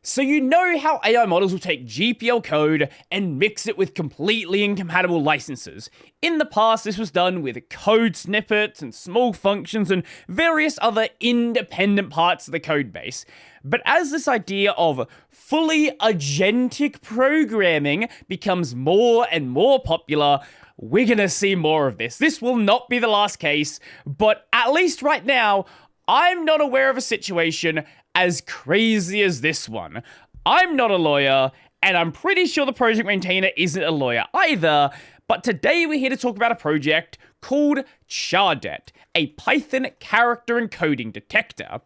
So you know how AI models will take GPL code and mix it with completely incompatible licenses. In the past, this was done with code snippets and small functions and various other independent parts of the code base. But as this idea of fully agentic programming becomes more and more popular, we're gonna see more of this. This will not be the last case, but at least right now, I'm not aware of a situation as crazy as this one. I'm not a lawyer, and I'm pretty sure the project maintainer isn't a lawyer either, but today we're here to talk about a project called Chardet, a Python character encoding detector.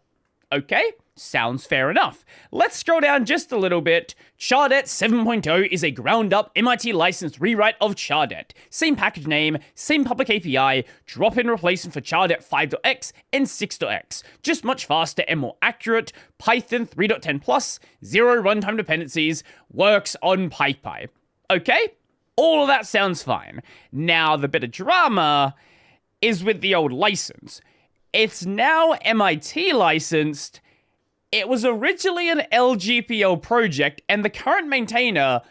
Okay, sounds fair enough. Let's scroll down just a little bit. Chardet 7.0 is a ground-up MIT licensed rewrite of Chardet. Same package name, same public API, drop-in replacement for Chardet 5.x and 6.x. Just much faster and more accurate. Python 3.10 plus, 0 runtime dependencies, works on PyPy. Okay, all of that sounds fine. Now, the bit of drama is with the old license. It's now MIT licensed. It was originally an LGPL project, and the current maintainer,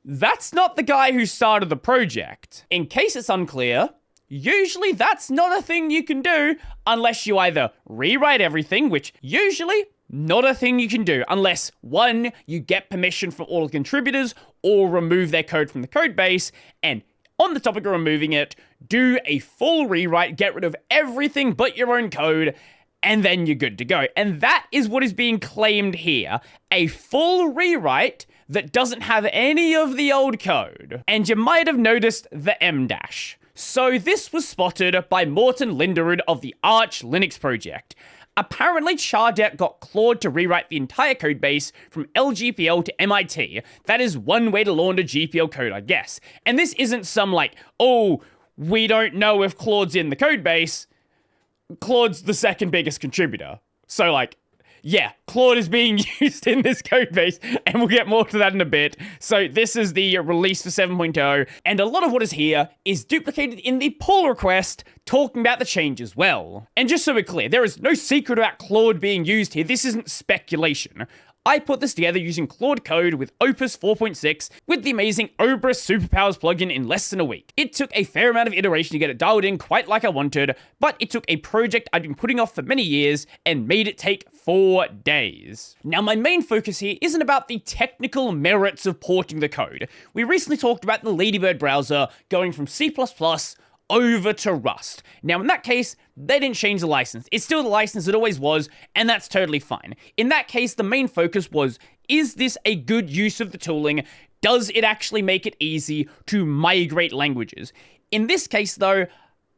that's not the guy who started the project. In case it's unclear, usually that's not a thing you can do unless you either rewrite everything, which usually not a thing you can do unless, one, you get permission from all the contributors or remove their code from the code base, and on the topic of removing it, do a full rewrite, get rid of everything but your own code, and then you're good to go. And that is what is being claimed here. A full rewrite that doesn't have any of the old code. And you might have noticed the M dash. So this was spotted by Morten Linderud of the Arch Linux project. Apparently, Chardet got Claude to rewrite the entire codebase from LGPL to MIT. That is one way to launder GPL code, I guess. And this isn't some like, oh, we don't know if Claude's in the codebase. Claude's the second biggest contributor. So like, yeah, Claude is being used in this codebase, and we'll get more to that in a bit. So this is the release for 7.0, and a lot of what is here is duplicated in the pull request talking about the change as well. And just so we're clear, there is no secret about Claude being used here. This isn't speculation. I put this together using Claude Code with Opus 4.6 with the amazing Obra Superpowers plugin in less than a week. It took a fair amount of iteration to get it dialed in quite like I wanted, but it took a project I'd been putting off for many years and made it take 4 days. Now, my main focus here isn't about the technical merits of porting the code. We recently talked about the Ladybird browser going from C++ over to Rust. Now, in that case, they didn't change the license. It's still the license it always was, and that's totally fine. In that case, the main focus was, is this a good use of the tooling? Does it actually make it easy to migrate languages? In this case, though,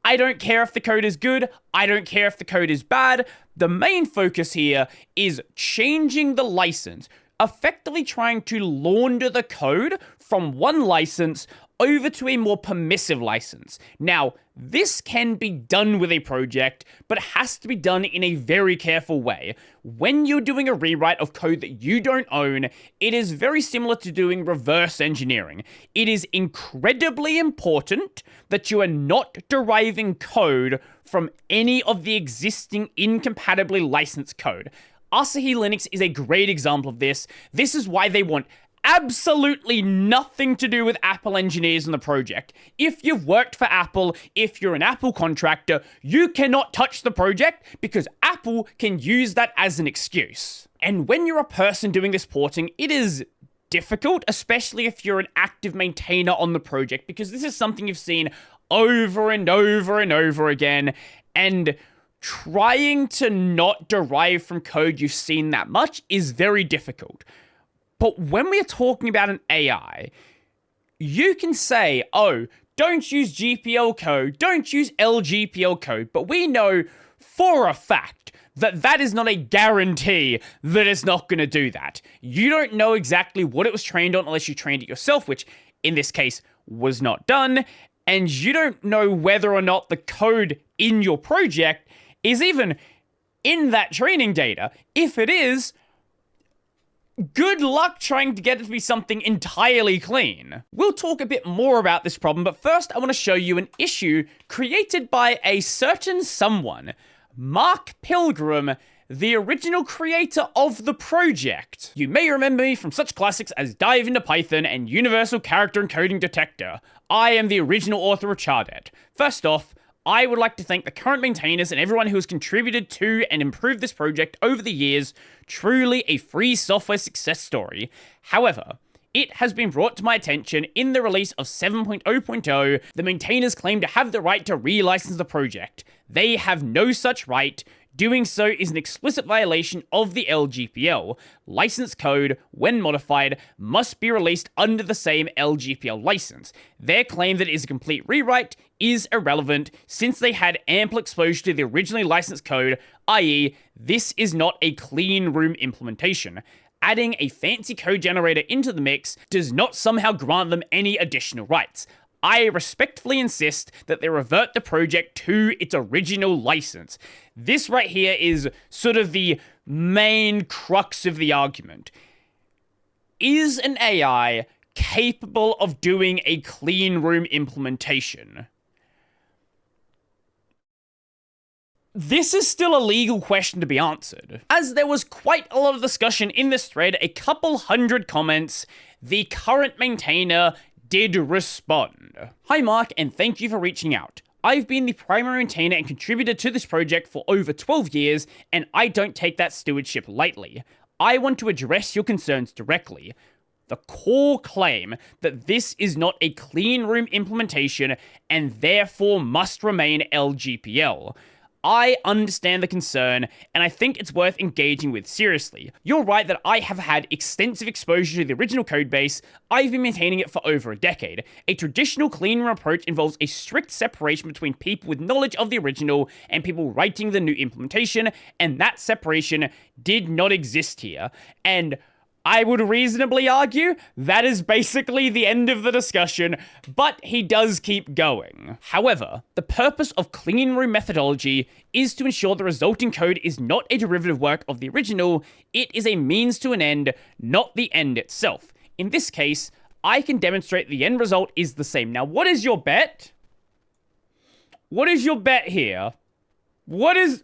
I don't care if the code is good. I don't care if the code is bad. The main focus here is changing the license, effectively trying to launder the code from one license over to a more permissive license. Now, this can be done with a project, but it has to be done in a very careful way. When you're doing a rewrite of code that you don't own, it is very similar to doing reverse engineering. It is incredibly important that you are not deriving code from any of the existing incompatibly licensed code. Asahi Linux is a great example of this. This is why they want absolutely nothing to do with Apple engineers in the project. If you've worked for Apple, if you're an Apple contractor, you cannot touch the project because Apple can use that as an excuse. And when you're a person doing this porting, it is difficult, especially if you're an active maintainer on the project, because this is something you've seen over and over and over again, and trying to not derive from code you've seen that much is very difficult. But when we're talking about an AI, you can say, oh, don't use GPL code, don't use LGPL code, but we know for a fact that that is not a guarantee that it's not going to do that. You don't know exactly what it was trained on unless you trained it yourself, which in this case was not done, and you don't know whether or not the code in your project is even in that training data. If it is, good luck trying to get it to be something entirely clean. We'll talk a bit more about this problem, but first I want to show you an issue created by a certain someone, Mark Pilgrim, the original creator of the project. You may remember me from such classics as Dive into Python and Universal Character Encoding Detector. I am the original author of Chardet. First off, I would like to thank the current maintainers and everyone who has contributed to and improved this project over the years. Truly a free software success story. However, it has been brought to my attention in the release of 7.0.0, the maintainers claim to have the right to relicense the project. They have no such right. Doing so is an explicit violation of the LGPL. License code, when modified, must be released under the same LGPL license. Their claim that it is a complete rewrite is irrelevant since they had ample exposure to the originally licensed code, i.e., this is not a clean room implementation. Adding a fancy code generator into the mix does not somehow grant them any additional rights. I respectfully insist that they revert the project to its original license. This right here is sort of the main crux of the argument. Is an AI capable of doing a clean room implementation? This is still a legal question to be answered. As there was quite a lot of discussion in this thread, a couple hundred comments, the current maintainer did respond. Hi Mark, and thank you for reaching out. I've been the primary maintainer and contributor to this project for over 12 years, and I don't take that stewardship lightly. I want to address your concerns directly. The core claim that this is not a clean room implementation and therefore must remain LGPL. I understand the concern, and I think it's worth engaging with seriously. You're right that I have had extensive exposure to the original codebase. I've been maintaining it for over a decade. A traditional clean room approach involves a strict separation between people with knowledge of the original and people writing the new implementation, and that separation did not exist here. And I would reasonably argue that is basically the end of the discussion, but he does keep going. However, the purpose of clean room methodology is to ensure the resulting code is not a derivative work of the original. It is a means to an end, not the end itself. In this case, I can demonstrate the end result is the same. Now, what is your bet? What is your bet here? What is...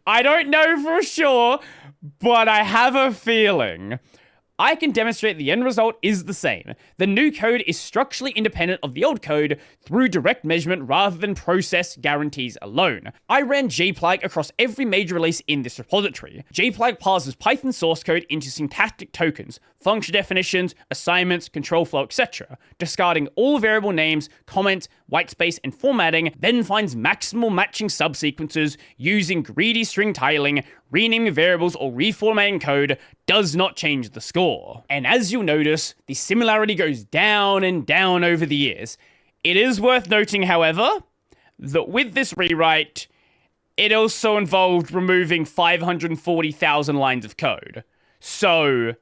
I don't know for sure, but I have a feeling. I can demonstrate the end result is the same. The new code is structurally independent of the old code through direct measurement rather than process guarantees alone. I ran jplag across every major release in this repository. Jplag parses Python source code into syntactic tokens, function definitions, assignments, control flow, etc., discarding all variable names, comments, whitespace, and formatting, then finds maximal matching subsequences using greedy string tiling, renaming variables or reformatting code does not change the score. And as you'll notice, the similarity goes down and down over the years. It is worth noting, however, that with this rewrite, it also involved removing 540,000 lines of code. So,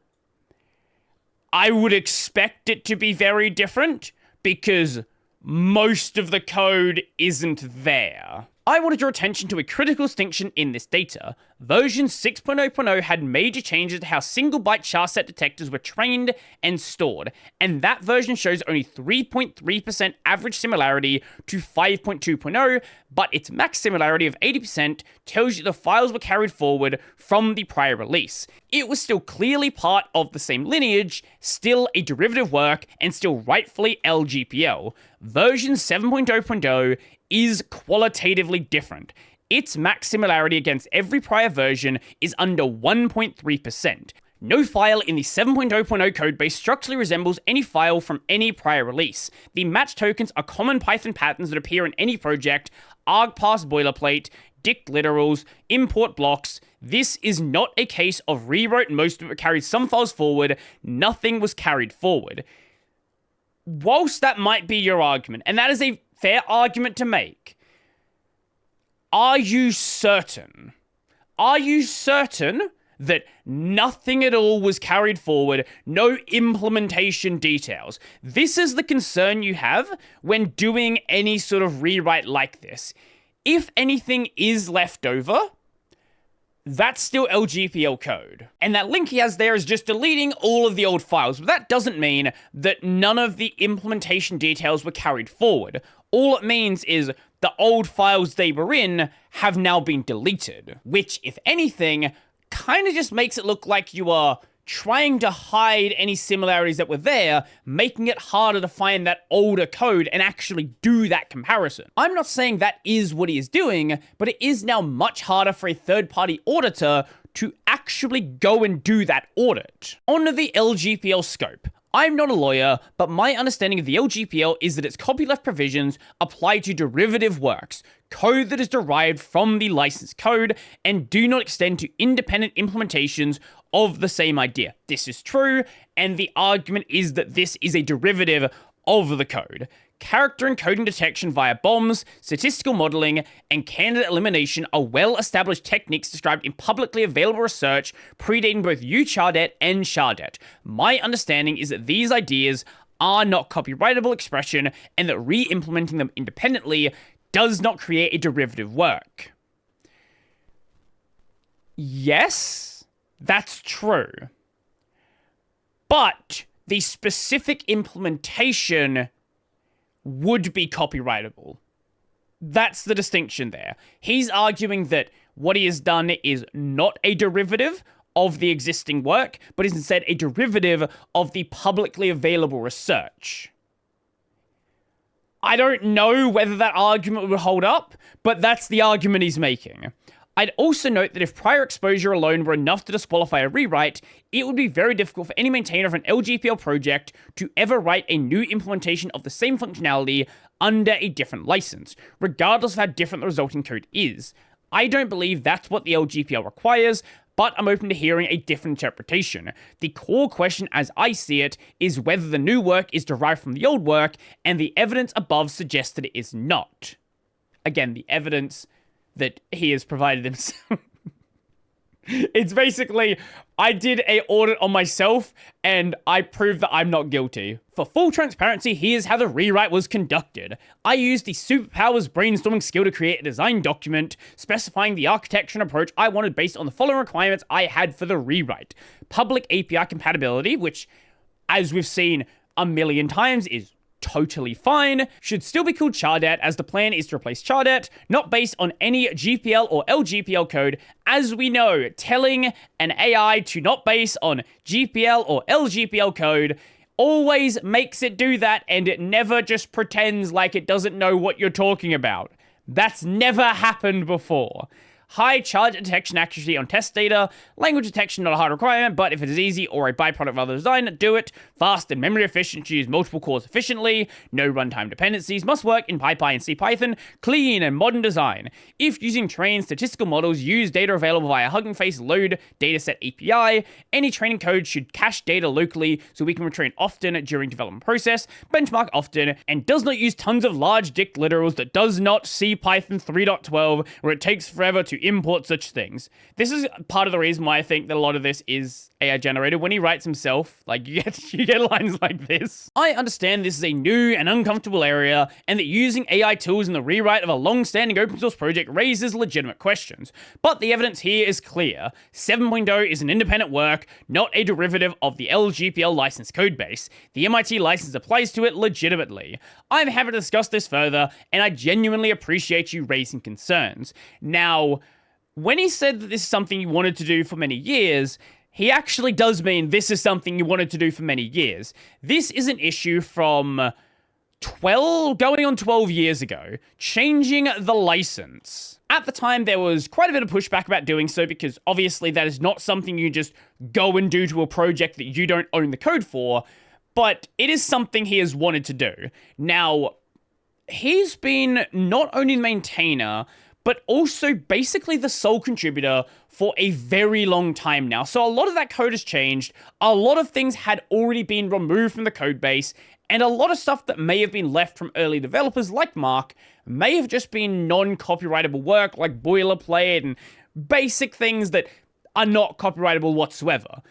I would expect it to be very different because most of the code isn't there. I want to draw attention to a critical distinction in this data. Version 6.0.0 had major changes to how single byte char-set detectors were trained and stored, and that version shows only 3.3% average similarity to 5.2.0, but its max similarity of 80% tells you the files were carried forward from the prior release. It was still clearly part of the same lineage, still a derivative work, and still rightfully LGPL. Version 7.0.0 is qualitatively different. Its max similarity against every prior version is under 1.3%. No file in the 7.0.0 codebase structurally resembles any file from any prior release. The match tokens are common Python patterns that appear in any project, argparse boilerplate, dict literals, import blocks. This is not a case of rewrote most of it carried some files forward, nothing was carried forward. Whilst that might be your argument, and that is a fair argument to make, are you certain? Are you certain that nothing at all was carried forward, no implementation details? This is the concern you have when doing any sort of rewrite like this. If anything is left over, that's still LGPL code. And that link he has there is just deleting all of the old files, but that doesn't mean that none of the implementation details were carried forward. All it means is the old files they were in have now been deleted, which, if anything, kind of just makes it look like you are trying to hide any similarities that were there, making it harder to find that older code and actually do that comparison. I'm not saying that is what he is doing, but it is now much harder for a third-party auditor to actually go and do that audit. On the LGPL scope, I'm not a lawyer, but my understanding of the LGPL is that its copyleft provisions apply to derivative works, code that is derived from the licensed code, and do not extend to independent implementations of the same idea. This is true, and the argument is that this is a derivative of the code. Character encoding detection via bombs, statistical modeling, and candidate elimination are well-established techniques described in publicly available research predating both Chardet and Chardet. My understanding is that these ideas are not copyrightable expression and that re-implementing them independently does not create a derivative work. Yes, that's true. But the specific implementation would be copyrightable. That's the distinction there. He's arguing that what he has done is not a derivative of the existing work, but is instead a derivative of the publicly available research. I don't know whether that argument would hold up, but that's the argument he's making. I'd also note that if prior exposure alone were enough to disqualify a rewrite, it would be very difficult for any maintainer of an LGPL project to ever write a new implementation of the same functionality under a different license, regardless of how different the resulting code is. I don't believe that's what the LGPL requires, but I'm open to hearing a different interpretation. The core question, as I see it, is whether the new work is derived from the old work, and the evidence above suggests that it is not. Again, the evidence that he has provided himself. It's basically, I did a audit on myself, and I proved that I'm not guilty. For full transparency, here's how the rewrite was conducted. I used the superpowers brainstorming skill to create a design document specifying the architecture and approach I wanted based on the following requirements I had for the rewrite. Public API compatibility, which, as we've seen a million times, is totally fine, should still be called Chardet, as the plan is to replace Chardet, not based on any GPL or LGPL code. As we know, telling an AI to not base on GPL or LGPL code always makes it do that, and it never just pretends like it doesn't know what you're talking about. That's never happened before. High charge detection accuracy on test data. Language detection not a hard requirement, but if it is easy or a byproduct of other design, do it. Fast and memory efficient to use multiple cores efficiently. No runtime dependencies. Must work in PyPy and CPython. Clean and modern design. If using trained statistical models, use data available via Hugging Face load dataset API. Any training code should cache data locally so we can retrain often during development process. Benchmark often, and does not use tons of large dict literals that does not see Python 3.12 where it takes forever to import such things. This is part of the reason why I think that a lot of this is AI generated. When he writes himself, like, you get lines like this. I understand this is a new and uncomfortable area, and that using AI tools in the rewrite of a long-standing open source project raises legitimate questions. But the evidence here is clear. 7.0 is an independent work, not a derivative of the LGPL license codebase. The MIT license applies to it legitimately. I'm happy to discuss this further, and I genuinely appreciate you raising concerns. Now, when he said that this is something you wanted to do for many years, he actually does mean this is something you wanted to do for many years. This is an issue from 12 years ago, changing the license. At the time, there was quite a bit of pushback about doing so because obviously that is not something you just go and do to a project that you don't own the code for, but it is something he has wanted to do. Now, he's been not only the maintainer, but also basically the sole contributor for a very long time now. So a lot of that code has changed, a lot of things had already been removed from the code base, and a lot of stuff that may have been left from early developers like Mark may have just been non-copyrightable work like boilerplate and basic things that are not copyrightable whatsoever.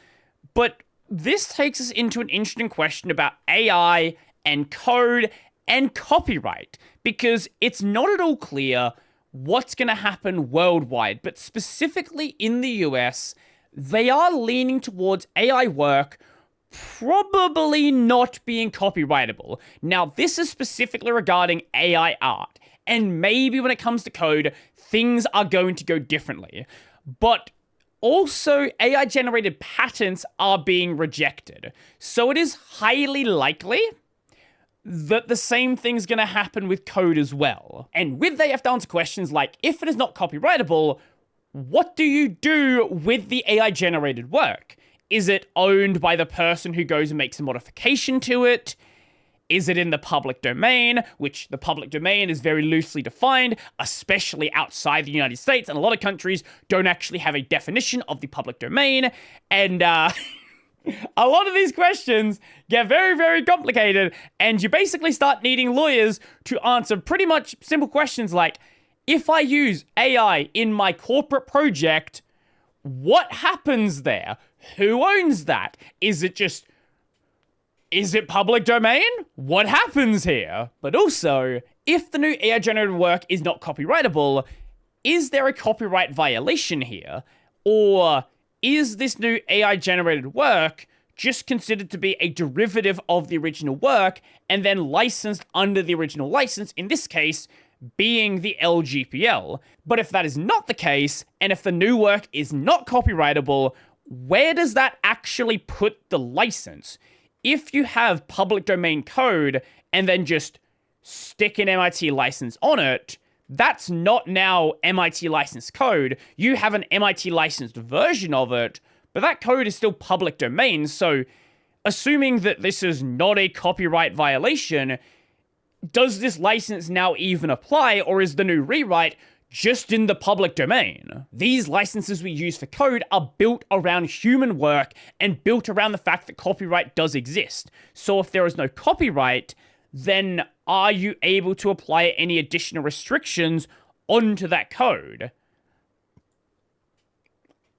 But this takes us into an interesting question about AI and code and copyright, because it's not at all clear what's going to happen worldwide, but specifically in the US, they are leaning towards AI work probably not being copyrightable. Now, this is specifically regarding AI art. and maybe when it comes to code, things are going to go differently. But also, AI-generated patents are being rejected. So it is highly likely that the same thing's going to happen with code as well. And with that, you have to answer questions like, if it is not copyrightable, what do you do with the AI-generated work? Is it owned by the person who goes and makes a modification to it? Is it in the public domain, which the public domain is very loosely defined, especially outside the United States, and a lot of countries don't actually have a definition of the public domain, and a lot of these questions get very, very complicated, and you basically start needing lawyers to answer pretty much simple questions like, if I use AI in my corporate project, what happens there? Who owns that? Is it public domain? What happens here? But also, if the new AI-generated work is not copyrightable, is there a copyright violation here? Or is this new AI-generated work just considered to be a derivative of the original work and then licensed under the original license, in this case, being the LGPL? But if that is not the case, and if the new work is not copyrightable, where does that actually put the license? If you have public domain code and then just stick an MIT license on it, that's not now MIT licensed code. You have an MIT licensed version of it, but that code is still public domain. So assuming that this is not a copyright violation, does this license now even apply, or is the new rewrite just in the public domain? These licenses we use for code are built around human work and built around the fact that copyright does exist. So if there is no copyright, then are you able to apply any additional restrictions onto that code?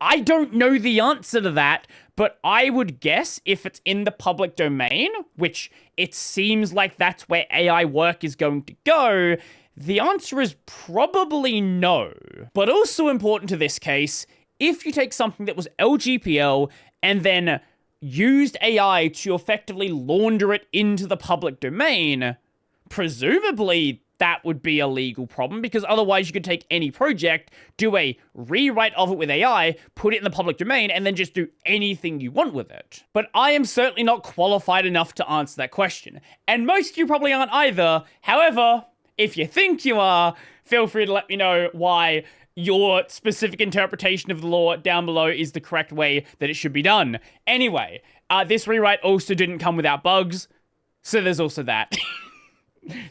I don't know the answer to that, but I would guess if it's in the public domain, which it seems like that's where AI work is going to go, the answer is probably no. But also important to this case, if you take something that was LGPL and then used AI to effectively launder it into the public domain, presumably that would be a legal problem, because otherwise you could take any project, do a rewrite of it with AI, put it in the public domain, and then just do anything you want with it. But I am certainly not qualified enough to answer that question, and most of you probably aren't either. However, if you think you are, feel free to let me know why your specific interpretation of the law down below is the correct way that it should be done. Anyway, this rewrite also didn't come without bugs, so there's also that.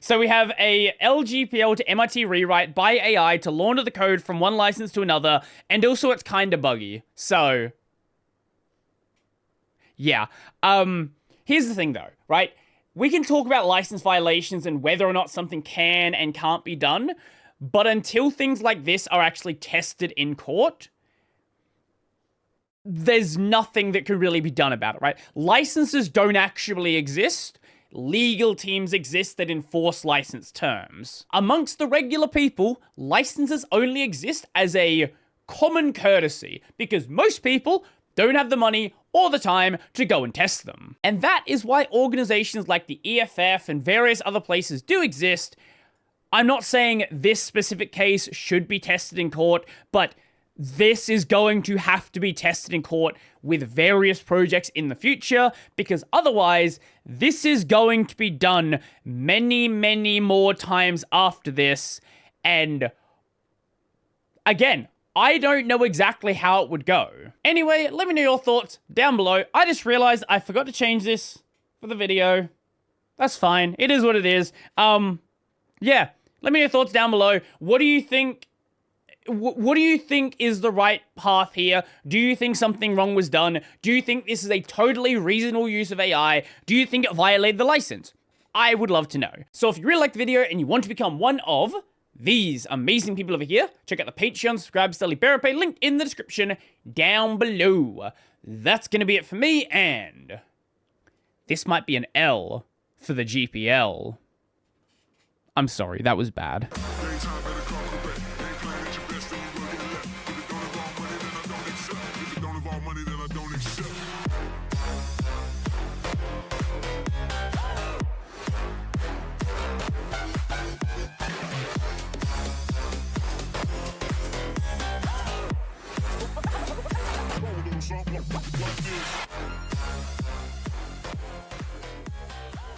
So we have a LGPL to MIT rewrite by AI to launder the code from one license to another, and also it's kind of buggy. So, yeah. Here's the thing though, right? We can talk about license violations and whether or not something can and can't be done, but until things like this are actually tested in court, there's nothing that can really be done about it, right? Licenses don't actually exist. Legal teams exist that enforce license terms. Amongst the regular people, licenses only exist as a common courtesy because most people don't have the money or the time to go and test them. And that is why organizations like the EFF and various other places do exist. I'm not saying this specific case should be tested in court, but this is going to have to be tested in court with various projects in the future, because otherwise, this is going to be done many, many more times after this. And again, I don't know exactly how it would go. Anyway, let me know your thoughts down below. I just realized I forgot to change this for the video. That's fine. It is what it is. Yeah, let me know your thoughts down below. What do you think? What do you think is the right path here? Do you think something wrong was done? Do you think this is a totally reasonable use of AI? Do you think it violated the license? I would love to know. So if you really liked the video and you want to become one of these amazing people over here, check out the Patreon, subscribe, Stelly Bearpay, link in the description down below. That's going to be it for me, and this might be an L for the GPL. I'm sorry, that was bad. like this.